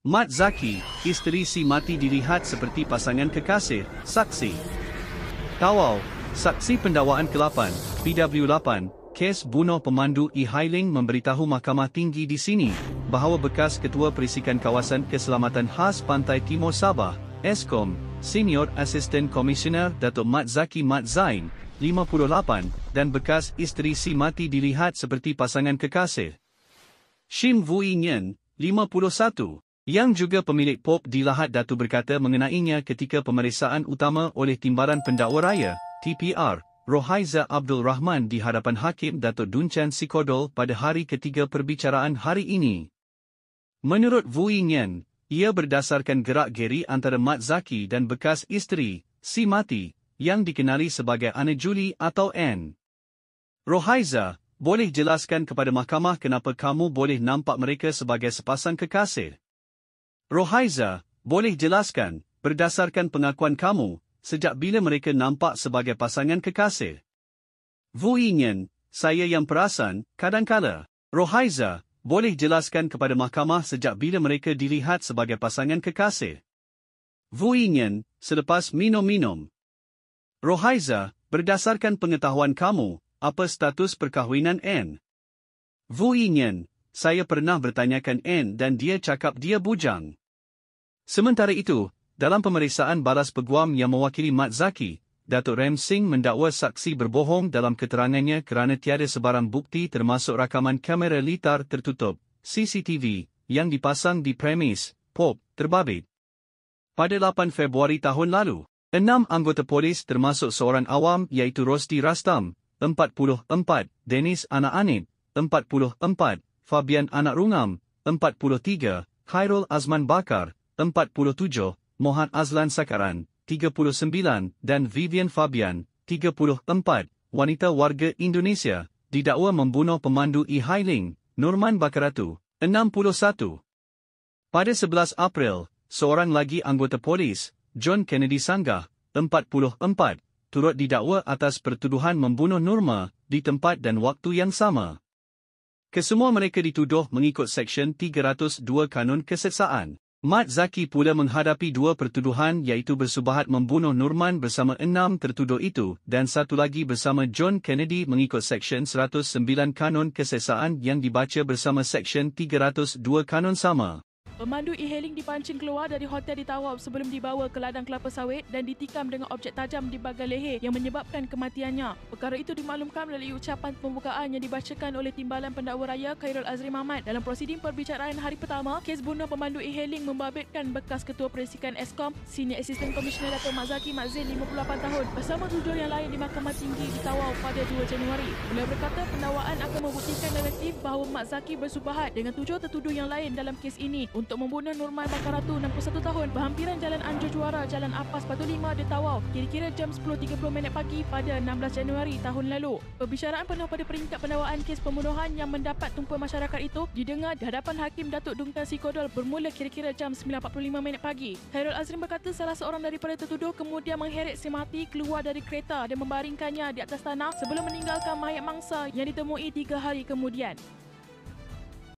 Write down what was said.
Mat Zaki, isteri si mati dilihat seperti pasangan kekasih, saksi. Tawau, saksi pendakwaan ke-8, PW8, kes bunuh pemandu e-hailing memberitahu Mahkamah Tinggi di sini, bahawa bekas Ketua Perisikan Kawasan Keselamatan Khas Pantai Timur Sabah, Eskom, Senior Assistant Commissioner Datuk Mat Zaki Mat Zain, 58, dan bekas isteri si mati dilihat seperti pasangan kekasih. Shim Vui Nyen, 51, yang juga pemilik Pop Dilahat Datu berkata mengenainya ketika pemeriksaan utama oleh Timbalan Pendakwa Raya, TPR, Rohaiza Abdul Rahman di hadapan Hakim Datuk Dun Chan Sikodol pada hari ketiga perbicaraan hari ini. Menurut Vui Nyen, ia berdasarkan gerak geri antara Mat Zaki dan bekas isteri, si mati, yang dikenali sebagai Ana Juli atau Ann. Rohaiza, boleh jelaskan kepada mahkamah kenapa kamu boleh nampak mereka sebagai sepasang kekasih? Rohaiza, boleh jelaskan, berdasarkan pengakuan kamu, sejak bila mereka nampak sebagai pasangan kekasih? Vui Nyen, saya yang perasan, kadangkala. Rohaiza, boleh jelaskan kepada mahkamah sejak bila mereka dilihat sebagai pasangan kekasih? Vui Nyen, selepas minum-minum. Rohaiza, berdasarkan pengetahuan kamu, apa status perkahwinan Ann? Vui Nyen, saya pernah bertanyakan Ann dan dia cakap dia bujang. Sementara itu, dalam pemeriksaan balas peguam yang mewakili Mat Zaki, Datuk Rem Singh mendakwa saksi berbohong dalam keterangannya kerana tiada sebarang bukti termasuk rakaman kamera litar tertutup, CCTV, yang dipasang di premis, Pop, terbabit. Pada 8 Februari tahun lalu, 6 anggota polis termasuk seorang awam iaitu Rosdi Rastam, 44, Dennis Anak Anip, 44, Fabian Anak Rungam, 43, Khairul Azman Bakar, 47, Mohad Azlan Sakaran, 39, dan Vivian Fabian, 34, wanita warga Indonesia, didakwa membunuh pemandu e-hailing, Nurman Bakaratu, 61. Pada 11 April, seorang lagi anggota polis, John Kennedy Sanggah, 44, turut didakwa atas pertuduhan membunuh Nurma, di tempat dan waktu yang sama. Kesemua mereka dituduh mengikut Seksyen 302 Kanun Keseksaan. Mat Zaki pula menghadapi 2 pertuduhan iaitu bersubahat membunuh Nurman bersama 6 tertuduh itu dan satu lagi bersama John Kennedy mengikut Seksyen 109 Kanun Keseksaan yang dibaca bersama Seksyen 302 Kanun sama. Pemandu e-hailing dipancing keluar dari hotel di Tawau sebelum dibawa ke ladang kelapa sawit dan ditikam dengan objek tajam di bahagian leher yang menyebabkan kematiannya. Perkara itu dimaklumkan melalui ucapan pembukaan yang dibacakan oleh Timbalan Pendakwa Raya Khairul Azrim Ahmad dalam prosiding perbicaraan hari pertama kes bunuh pemandu e-hailing membabitkan bekas Ketua Perisikan Eskom, Senior Assistant Commissioner Datuk Mat Zaki Mat Zain 58 tahun bersama 7 yang lain di Mahkamah Tinggi di Tawau pada 2 Januari. Beliau berkata pendakwaan akan membuktikan naratif bahawa Mat Zaki bersubahat dengan 7 tertuduh yang lain dalam kes ini untuk membunuh Nurman Bakaratu 61 tahun berhampiran Jalan Anjur Juara Jalan Apas Batu 5 di Tawau kira-kira jam 10.30 pagi pada 16 Januari tahun lalu. Perbicaraan penuh pada peringkat pendakwaan kes pembunuhan yang mendapat tumpuan masyarakat itu didengar di hadapan Hakim Datuk Dun Chan Sikodol bermula kira-kira jam 9.45 pagi. Khairul Azrim berkata salah seorang daripada tertuduh kemudian mengheret si mati keluar dari kereta dan membaringkannya di atas tanah sebelum meninggalkan mayat mangsa yang ditemui 3 hari kemudian.